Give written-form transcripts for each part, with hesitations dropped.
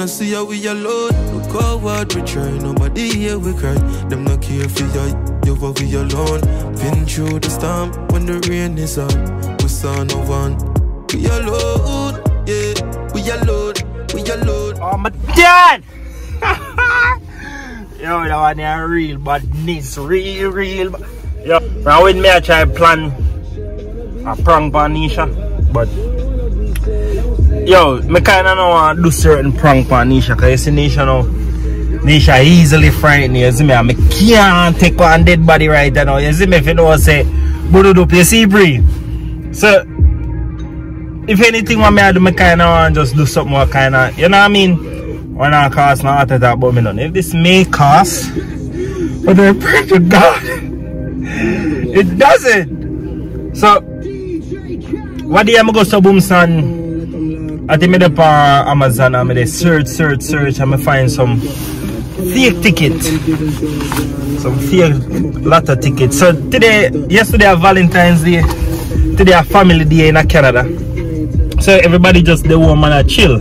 wanna see how we alone. Look how hard we try, nobody here we cry. Them not care for you for we alone. Been through the storm when the rain is on. We saw no one. We alone, yeah. We alone, we alone. Oh my dad! Yo, that one is real badness, real. Yo, now with me I try plan a prank on Nisha, but yo, me kinda don't want to do certain prank on Nisha, cause you see Nisha now, Nisha easily frightened, you see me, and me can't take one dead body right now, you see me, if you know what I say, bududup, you see Bree. So, if anything what me I do, me kinda want to just do something more kinda, you know what I mean? When I cause no heart attack, but me none. If this may cause, but I pray to God, it doesn't. So, what day I'm going to go to Boomsan? I think I'm on Amazon, I'm going to search, and I find some fake tickets. Some fake lot of tickets. So yesterday was Valentine's Day, today a family day in Canada. So everybody just the home and chill.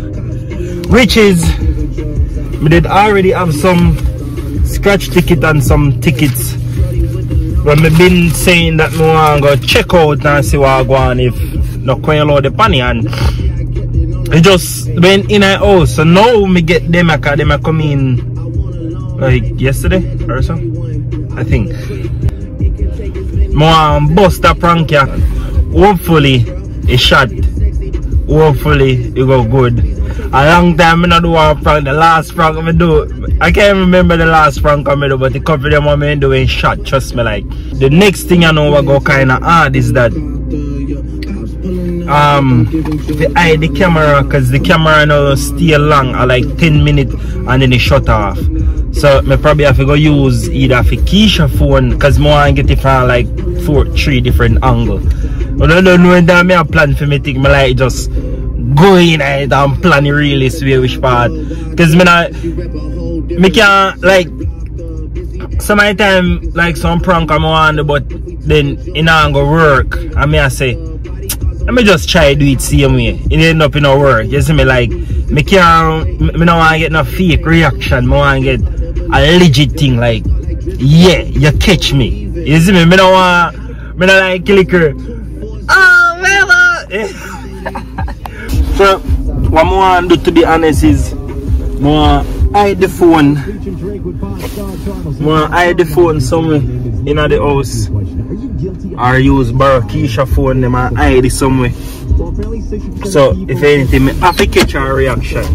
Which is, we did already have some scratch ticket and some tickets. But I've been saying that no one go check out and see what I go on if no quail or the panny, and it just went in a house. So now me get them a come in like yesterday or so, I think. More bust a prank ya. Hopefully it shot. Hopefully it go good. A long time I not do a prank. The last prank I do, I can't remember the last prank I do, but the couple of them I doing shot. Trust me, like the next thing I know what go kinda hard is that the eye the camera, because the camera now stay long at like 10 minutes and then it shut off. So I probably have to go use either a Keisha phone, because more I get it from like 3 different angles. But I don't know that I plan for me thing, I like just go in and plan really swear which part. Because me can't like some of the time like some prank I'm on, but then it not go work. And I say, let me just try do it same way. It end up in a work. You see me, like me don't want to get no fake reaction. I want to get a legit thing, like yeah, you catch me. You see me, don't like clicker. Oh well. So what I want to do, to be honest, is more hide the phone. More hide the phone somewhere in the house. Or use borrow Keisha phone them and hide it somewhere. So if anything, I have to catch a reaction.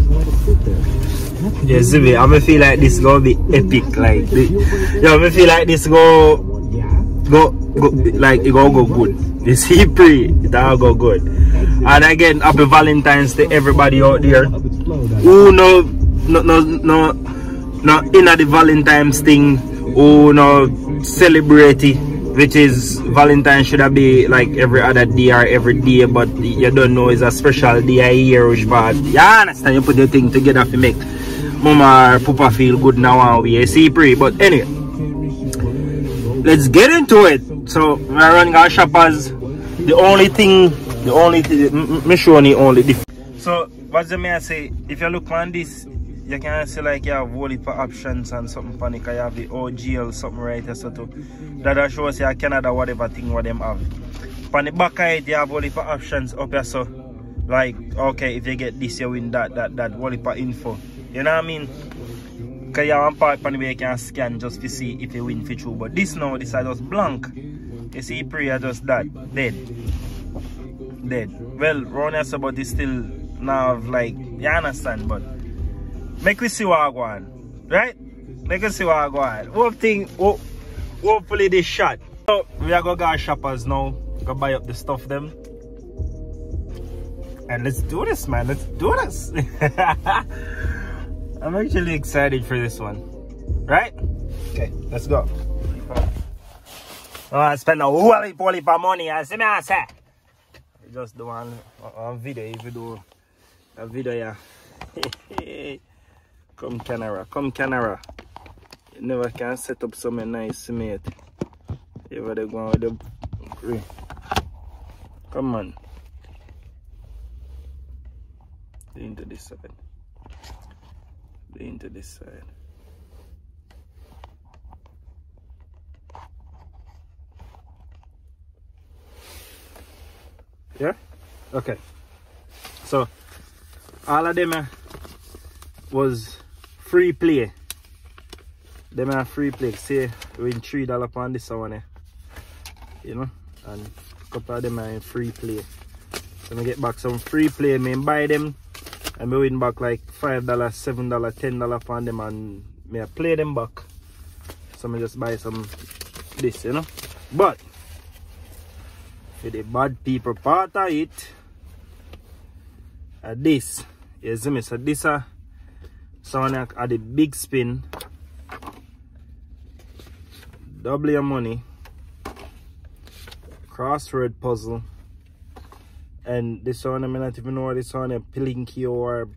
Yeah, see me, I feel like this gonna be epic. Like I feel like this go like it gonna go good. You see, it'll go good. And again, happy Valentine's to everybody out there who no in the Valentine's thing, who no celebrate it, which is Valentine's should be like every other day or every day, but you don't know it's a special day a year, which part you understand, you put the thing together to make mama or papa feel good now and we see. But anyway, let's get into it. So we're running our shoppers. The only thing me show the only difference. So what's the may I say, if you look on this, you can see like you have whole heap of options and something panic. You have the OGL something right here, so too. That shows you Canada whatever thing what them have. On the back of it you have whole heap of options up here, so like okay, if you get this you win that whole heap of info. You know what I mean? Because you have one part on the way you can scan just to see if you win for true. But this now, this is just blank. You see prayer just that. Dead. Well, round here but it's still now like, you understand, but make we see what I go on. Right? Make we see what I go on. Hopefully this shot. So we are going to go shoppers now. Go buy up the stuff them. And let's do this, man. Let's do this. I'm actually excited for this one. Right? Okay, let's go. I spend a whole heap of money. I see me, I say. Just do one video. If you do a video, yeah. Come camera. You never can set up something nice, mate. You ever go with the. Come on. Into this second. into this side. Yeah? Okay. So all of them was free play. Them are free play. See, we win $3 on this one. You know? And a couple of them are in free play. So I get back some free play, I buy them and I win back like $5, $7, $10 on them and I play them back. So I just buy some this, you know. But for the bad people part of it, this, you see me, so this someone at the big spin, double your money, crossword puzzle, and this one I may not even know what this one is, Pilinky or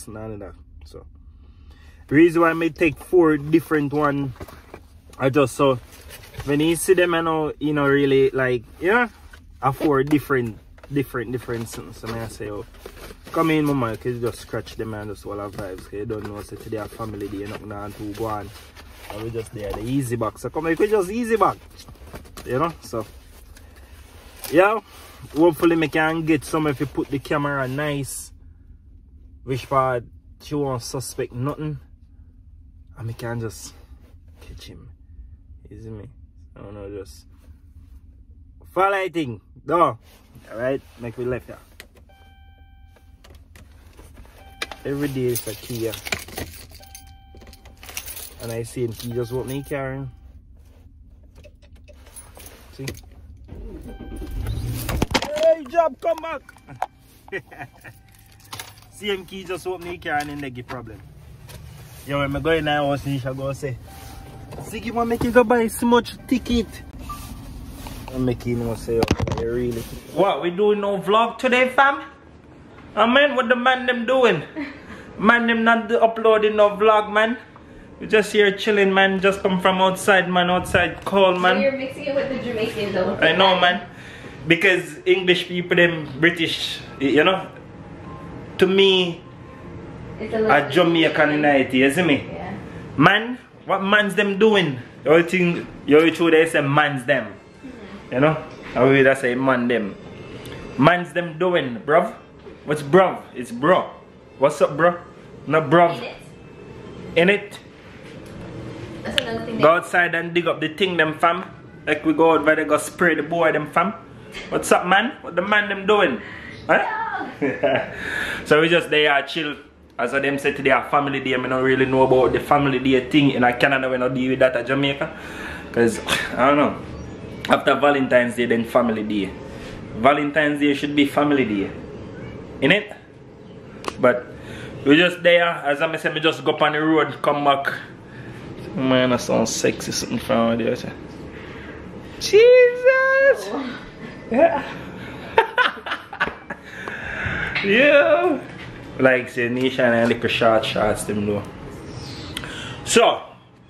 none of that. So the reason why I may take 4 different one, I just so when you see them, you know really like, yeah, I 4 different things. So I say, oh, come in mama, because just scratch them and just all our vibes, because you don't know, so today our family day, you're not going to go on. And we just there, the easy back. So come on, you could just easy back, you know. So yeah, hopefully we can get some if you put the camera nice, which part you won't suspect nothing, and we can just catch him. You see me? I don't know, just fall lighting. No. Alright, make we left here. Every day is a key here. And I see him, he just what me carrying. See? Hey, job, come back! See him, key just what me carrying and they give problem. Yo, when I go in there, I was Nisha go say, see, you want to make you go buy so much ticket. I'm making you say, oh, really. What, we doing no vlog today, fam? I mean, what the man them doing? Man them not uploading no vlog, man. We just here chilling, man. Just come from outside, man. Outside cold, man. So you're mixing it with the Jamaicans, though. I know, man. Because English people, them British, you know. To me, It's a Jamaican unity, you see me? Yeah. Man, what man's them doing? You think you true they say man's them. You know? I will just say man them. Man's them doing, bruv. What's bruv? It's bro. What's up, bro? Not bruv. In it. That's another thing. Go outside and dig up the thing them, fam. Like we go out where they go spray the boy them, fam. What's up, man? What the man them doing? Huh? No. So we just there chill. As of them said today a family day, I don't really know about the family day thing in Canada. We don't deal with that at Jamaica. Because, I don't know. After Valentine's Day, then family day. Valentine's Day should be family day. Innit? But we just there, as I said, we just go up on the road, come back. Man, that sounds sexy sitting from there. Jesus! Oh. Yeah. Yeah. Like say Nisha and little shorts them know. So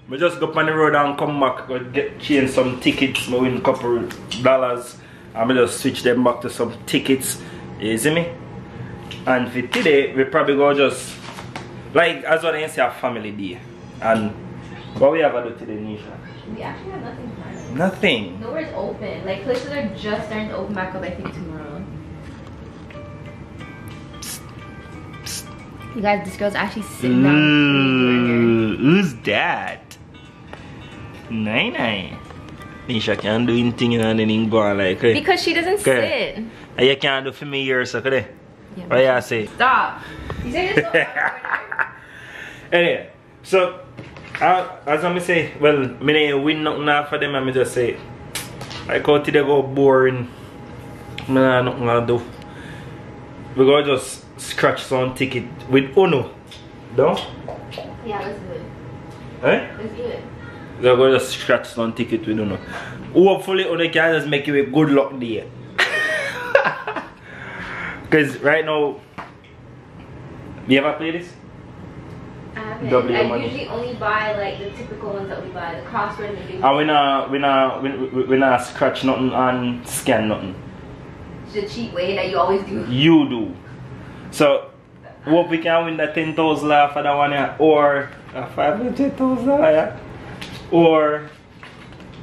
we just go up on the road and come back, go change some tickets, we win a couple dollars and we just switch them back to some tickets. You see me? And for today we probably go just like as what I say a family day. And what we have to do today, Nisha? We actually have nothing planned. Nothing. Nowhere's open. Like places are just starting to open back up I think tomorrow. You guys, this girl's actually sitting down. Who's that? Nine. Nisha can't do anything and then go on like hey. Because she doesn't sit. And you can't do for me years, okay? Yeah, what you say? Stop. You say this so Anyway, so as I say, well, I didn't win nothing for them and I just say I go to the go boring. I don't know nothing to do. We go just scratch some ticket with Uno. Don't? Yeah, let's do it. Eh? Let's do it. We're going to scratch some ticket with Uno. Hopefully Uno can just make you a good luck day. Because right now, you ever play this? I haven't. Double your I money. usually only buy like the typical ones that we buy, the crossword and the big And we not scratch nothing and scan nothing. the cheap way that you always do. You do. So hope we can win the 10,000 for that one, yeah. Or 500,000, yeah. Or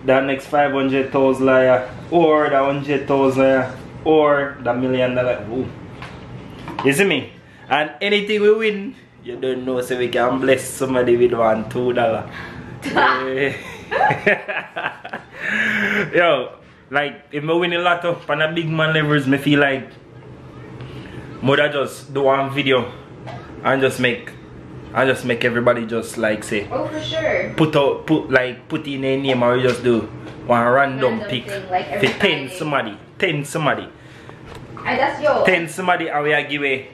the next 500,000, yeah. Or the 100,000, yeah. Or the $1 million. Ooh. You see me? And anything we win, you don't know, so we can bless somebody with $2. Yo, like if I win a lotto on a big man levels, me feel like mother just do one video and just make everybody just like say, oh, for sure, put in a name, or you just do one random pick thing, like for 10 somebody. And that's yo. 10 somebody, and we are give away.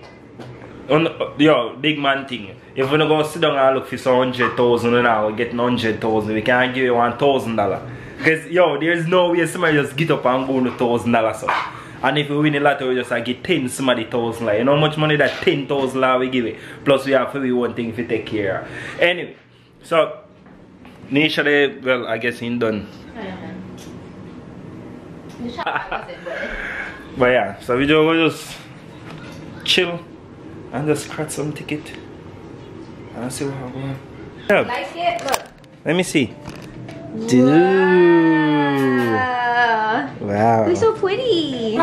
Yo, big man thing. If we don't go sit down and look for some 100,000 now, we get 100,000. We can't give you $1,000. Because yo, there's no way somebody just get up and go to $1,000. So. And if we win a lottery, we just get 10 somebody thousand. Like, you know how much money that 10,000 we give it. Plus we have for one thing to take care of. Anyway, so Nisha, well, I guess he's done. But yeah, so we just chill and just cut some ticket and see what happens. Yeah. Like it? Look. Let me see. Dude. Wow. You're so pretty.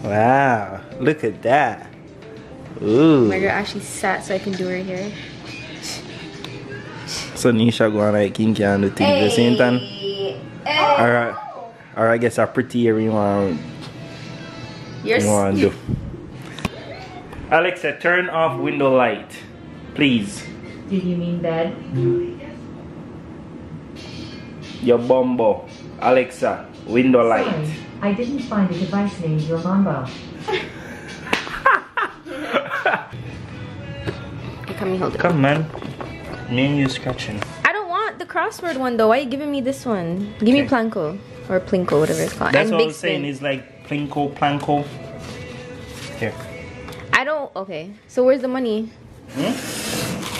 Wow. Look at that. Ooh. My girl actually sat so I can do her hair. So Nisha go on like kinky and do things the same time. Alright. Or I guess a pretty hair you want to do. Alexa, turn off window light, please. Did you mean bed? Your bumbo. Alexa, window light. Sorry, I didn't find a device named your mambo. Come hold it. Come man. Me and you scratching. I don't want the crossword one though. Why are you giving me this one? Give me Planko. Or Plinko, whatever it's called. That's and what big I was saying. spin. It's like Plinko, Planko. Here. I don't. Okay. So where's the money? I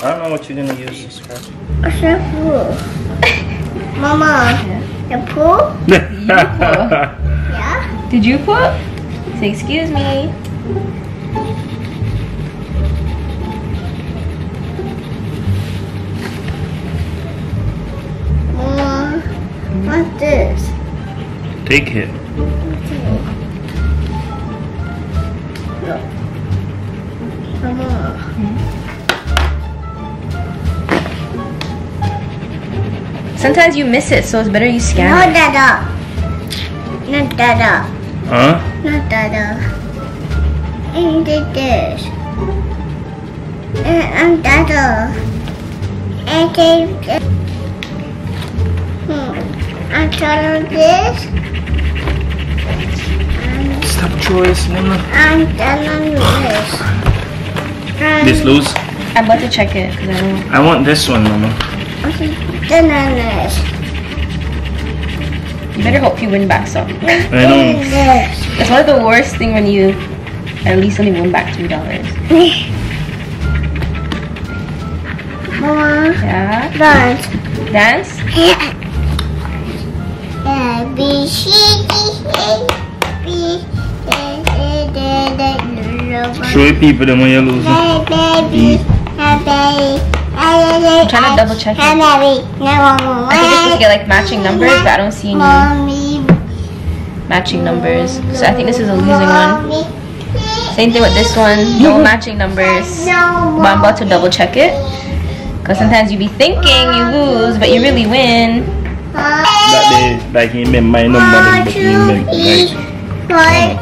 don't know what you're gonna use to scratch. What's that pool? Mama, the pool? You put. Yeah? Did you put? Say excuse me. Mama, what's this? Take it. Mama. Sometimes you miss it, so it's better you scan No, it. Dada. Not Dada. Huh? Not Dada. And this. And Dada. And this. I'm telling this. Stop choice, mama. I'm telling this. This loose? I'm about to check it because I don't. I want this one, mama. Bananas. You better hope you win back some. I know. This. It's one of the worst thing when you at least only win back $2. Mama. Yeah. Dance. Dance? A, B, C, D, A, B, C, D, Show people them when you lose. I'm trying to double check it. I think you're supposed to get like matching numbers, but I don't see any matching numbers. So I think this is a losing one. Same thing with this one, no matching numbers. But I'm about to double check it. Because sometimes you be thinking you lose, but you really win. That day, like he meant my number, but he meant like.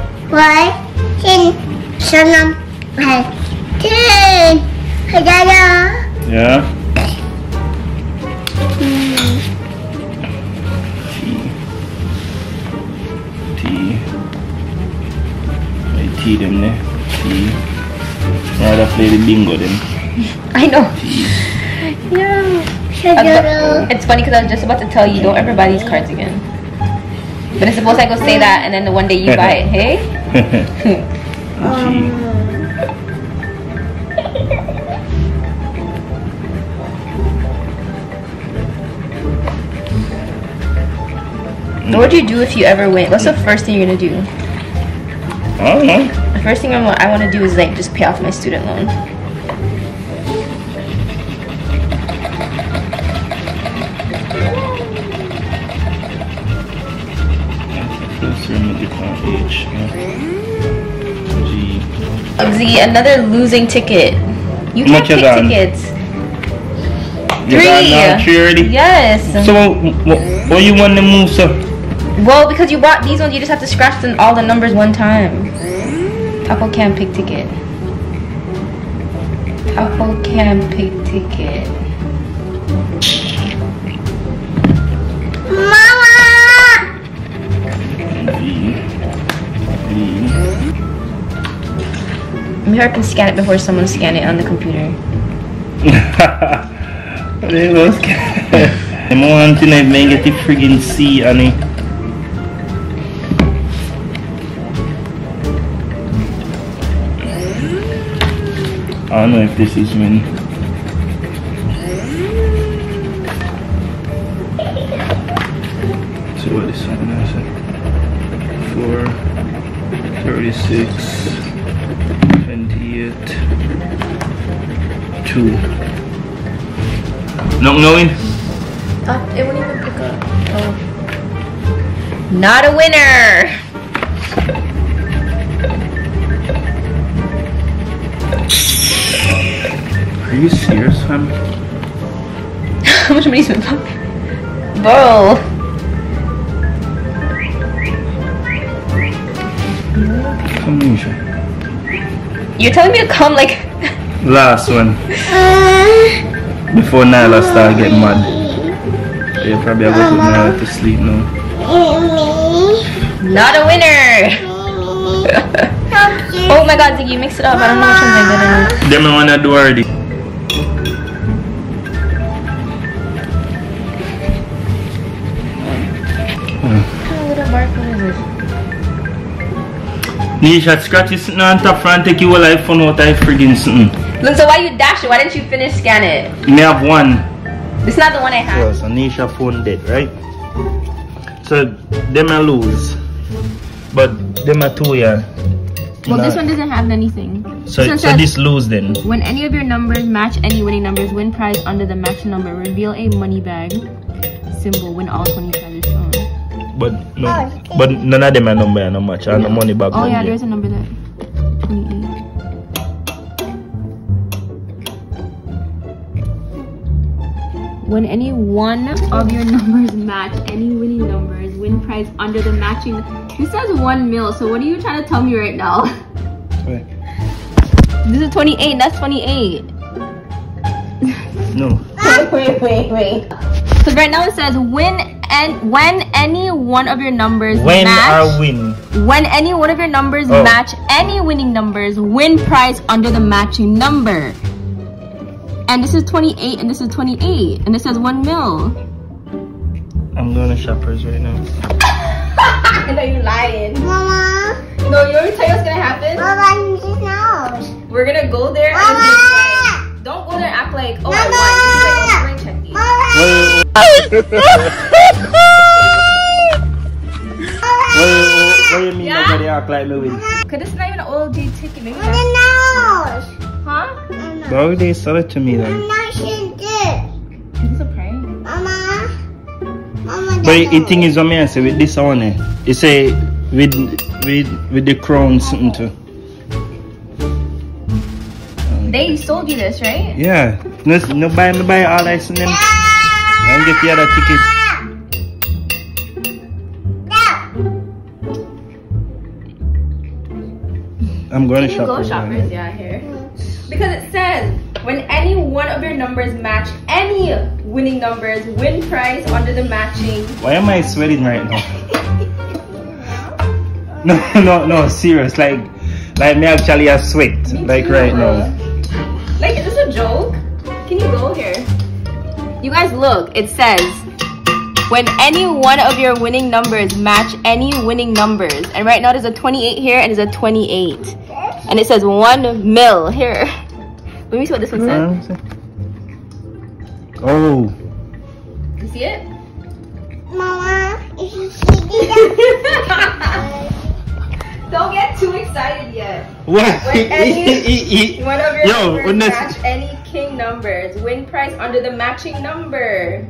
Yeah. T. T them there. T. Rather play the bingo then. I know. Yeah. It's funny because I was just about to tell you, don't ever buy these cards again. But it's supposed to go say that, and then the one day you buy it, hey? What would you do if you ever win? What's the first thing you're gonna do? I don't know. The first thing I want to do is like just pay off my student loan. H G. Uggsy, another losing ticket. You can't pick tickets. You got now 3 already? Yes. So what you want to move, sir? Well, because you bought these ones, you just have to scratch all the numbers one time. Apple can't pick ticket. Apple can't pick ticket. Mama! Maybe I can scan it before someone scan it on the computer. I'm wanting to get the friggin' C, honey. I don't know if this is win. So what is that? 4, 36, 28, 2. Not knowing? It wouldn't even pick up. Oh. Not a winner! Are you serious, fam? How much money is in my pocket? Bro! Come Nisha. You're telling me to come like... Last one. Before Nyla start getting mad. You probably have to put Nyla to sleep now. Not a winner! Oh my god, Ziggy, you mixed it up. I don't know which ones I did. Them I wanna do already. Little bark, what is it? Nisha, scratch this on top front, take you a life phone out of friggin' something. Look, so why you dash it? Why didn't you finish scan it? Me have one. This is not the one I have. So Nisha phone dead, right? So them I lose. But them are 2, yeah. Well, this one doesn't have anything. So this lose then. When any of your numbers match any winning numbers, win prize under the match number. Reveal a money bag symbol when all 25 is shown. But no, but none of them are number and no match. And no money bag. Oh yeah, there's a number there. 28. When any one of your numbers match any winning numbers, win prize under the matching. This says 1 mil, so what are you trying to tell me right now? Wait. This is 28, that's 28. No. Wait. So right now it says when any one of your numbers when any one of your numbers match any winning numbers, win prize under the matching number. And this is 28 and this is 28 and this says 1 mil. I'm going to Shoppers right now. I know you're lying. Mama. No, you already tell you what's gonna happen? Mama, just knows. We're gonna go there and Mama. just like, don't go there and act like, oh, I won. Just like, oh, check these. What do you mean nobody act like me with? Cause this is not even an OLG ticket, maybe. Mama knows. Huh? Why would they sell it to me then? Mama should do. Is this a prank? Mama. But the thing is what I say with this one, it say with the crown something too. They sold you this, right? Yeah. No buy all this and then and get the other ticket. I'm going to Shoppers. Go Shoppers, yeah, here. Because it says when any one of your numbers match any winning numbers, win prize under the matching. Why am I sweating right now? No, serious. Like me actually a sweat. Like right now. Like, is this a joke? Can you go here? You guys look, it says when any one of your winning numbers match any winning numbers. And right now there's a 28 here and there's a 28. And it says 1 mil here. Let me see what this one says. Oh. You see it? Mama, if you see Don't get too excited yet. What? When any one of your numbers this... match any king numbers, win prize under the matching number.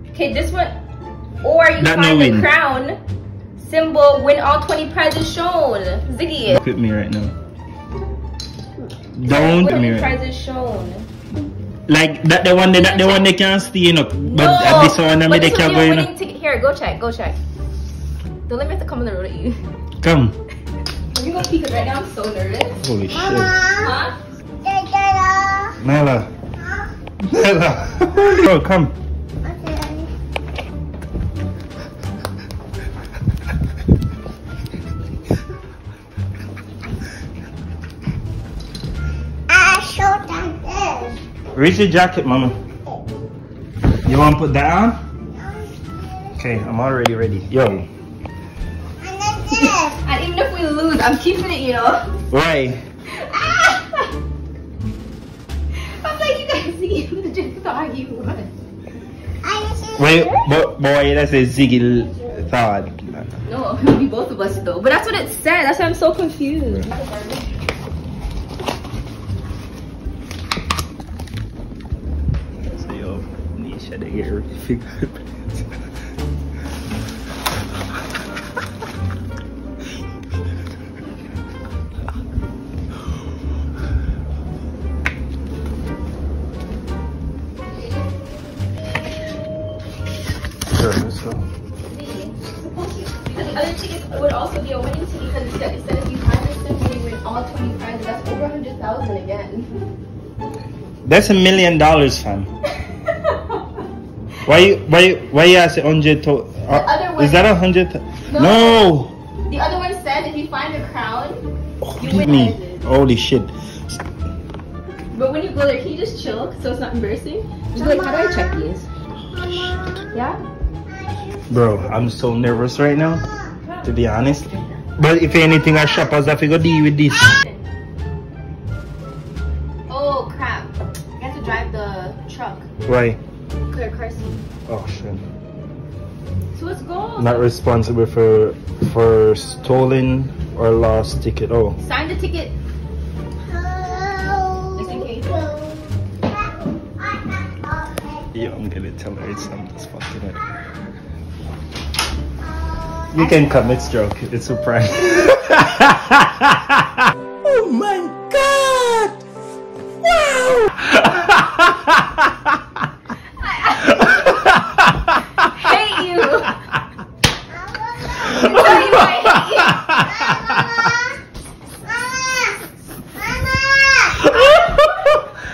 Okay, this one. Or you That find no the win. crown Symbol, win all 20 prizes shown. Ziggy. Look at me right now. Don't look at me right now. Prizes shown. Like that the one they can't stay up. But No, this one they can't go in. Here, go check. Don't let me have to come on the road at you. Come. You gonna peek it right now? I'm so nervous. Holy shit. Huh? Nyla. Bro, come. Where's your jacket, mama? You want to put that on? Okay, I'm already ready. Yo. And even if we lose, I'm keeping it, you know? Why? I'm like, you guys see, you just thought you won. Wait, but boy, that's a Ziggy thought. No, it'll be both of us though. But that's what it said. That's why I'm so confused. So yo, Nisha, they get figured. Because the other tickets would also be a winning ticket because it said if you find this symbol, you win all 20 prizes. That's over 100,000 again. That's $1 million, fam. Why you ask 100? Is that 100? No. The other one said if you find a crown, you Holy win me. prizes. Holy shit. But when you go there, can you just chill so it's not embarrassing? Just be like, how do I check these? Yeah? Bro, I'm so nervous right now, to be honest. But if anything, our shoppers have to go deal with this. Oh crap. You have to drive the truck. Why? Clear car seat. Oh shit. So let's go. Not responsible for stolen or lost ticket. Oh. Sign the ticket. Just in case. Yeah, I'm gonna tell her it's just fucking it. You can come, it's joke. It's a prank. Oh my god! Wow! I hate you. I tell you I hate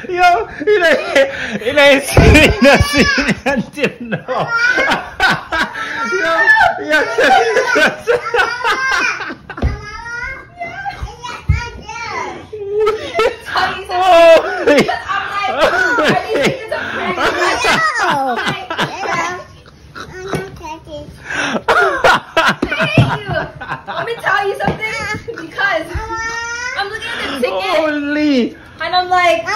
you. Yo, it ain't seen until now. Yo, Let me tell you something because I'm looking at the ticket holy. and I'm like, I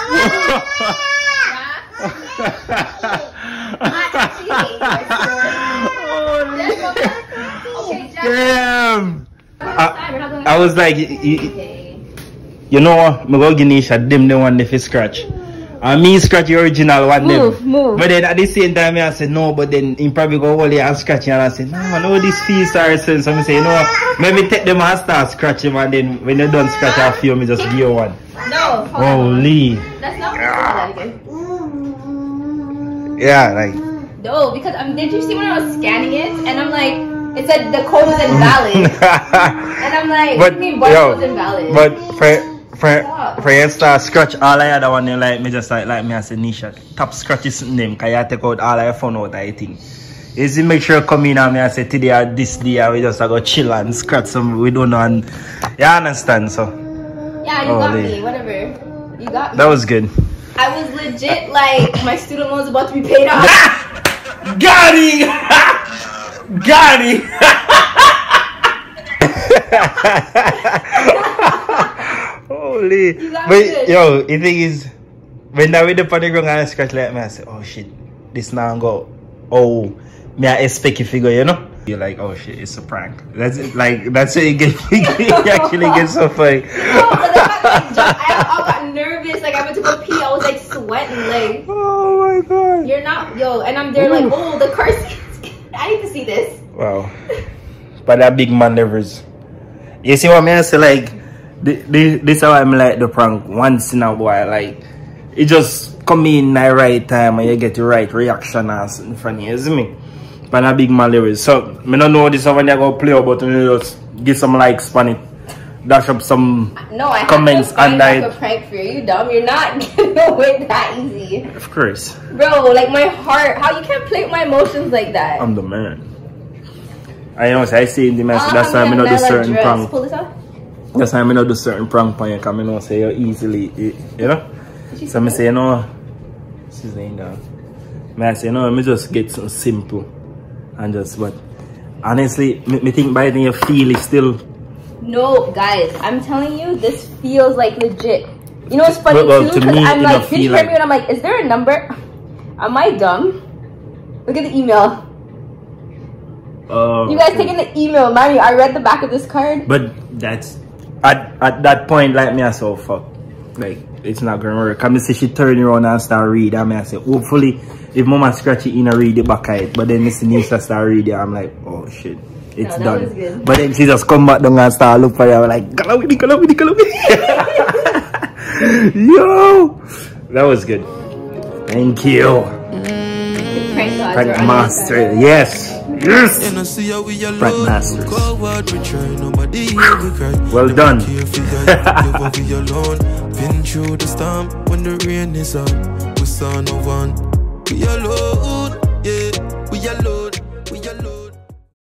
actually hate you, I swear. Damn. I was like, you know what? I'm going to give Nisha them the one they fi scratch. And me scratch the original one. Move. But then at the same time, I said no, but then he probably go hold it and scratch it. And I said, no, I know these fees are sense. So I say, you know what? Maybe take them and start scratch them, and then when they done scratch off you, me just give you one. No. Holy. That's not what it is. Yeah, like. No, because did you see when I was scanning it? And I'm like, it said the code was invalid. And I'm like, what do you mean code was invalid? But for instance, scratch all I had one like me just like me as a Nisha. Top scratch is name, cause you take out all I found out I think. Is it make sure come in and me I say today or this day we just go chill and scratch some we don't know and you understand so. Yeah, you got me, whatever. You got me. That was good. I was legit like my student loan was about to be paid off. Got it! Got it! Holy. But yo, the thing is, when I read the party ground and I scratch like me, I say, oh shit, this now go. Oh, me I expect you figure, you know? You're like, oh shit, it's a prank. That's it, like that's what you get. You actually get so funny. No, but the fact that I got nervous, like I went to go pee, I was like sweating, like. Oh my god. You're not, yo, and I'm there like, oh, the car seat. I need to see this. Wow. but that big man levers. You see what I say? Like, this is how I'm like the prank once in a while. Like, it just come in the right time and you get the right reaction as in front of you, see me? But that big man levers. So, I don't know this when you go play, but you just give some likes on it. Dash up some comments and a prank for you. You dumb. You're not getting away that easy. Of course. Bro, like my heart. How you can't play with my emotions like that? I'm the man. I know, I see in the message. That's why I don't do certain prank. Pull this off? That's why I don't do certain prank on you, because I know say you easily, you know? So I say, you know, she's laying down. I say, no, I just get something simple and just, but honestly, me think by then you feel it still. No, guys, I'm telling you, this feels like legit. You know what's funny well, too? Because I'm like, did you hear me? And I'm like, is there a number? Am I dumb? Look at the email. You guys taking the email, man. I read the back of this card. But that's at that point, like me, I saw fuck. Like, it's not gonna work. I see she turn around and start reading. I mean, I say, hopefully, if mama scratch it in, I read the back of it. But then Mr. Nisha start reading. I'm like, oh shit. It's done. But then she just come back down and start look for you. I'm like, color with it. Yo, that was good. Thank you. Prank master. Yes. Prank masters. Well done. Been through the storm when the rain is up. We saw no one. We alone. Yeah, we alone.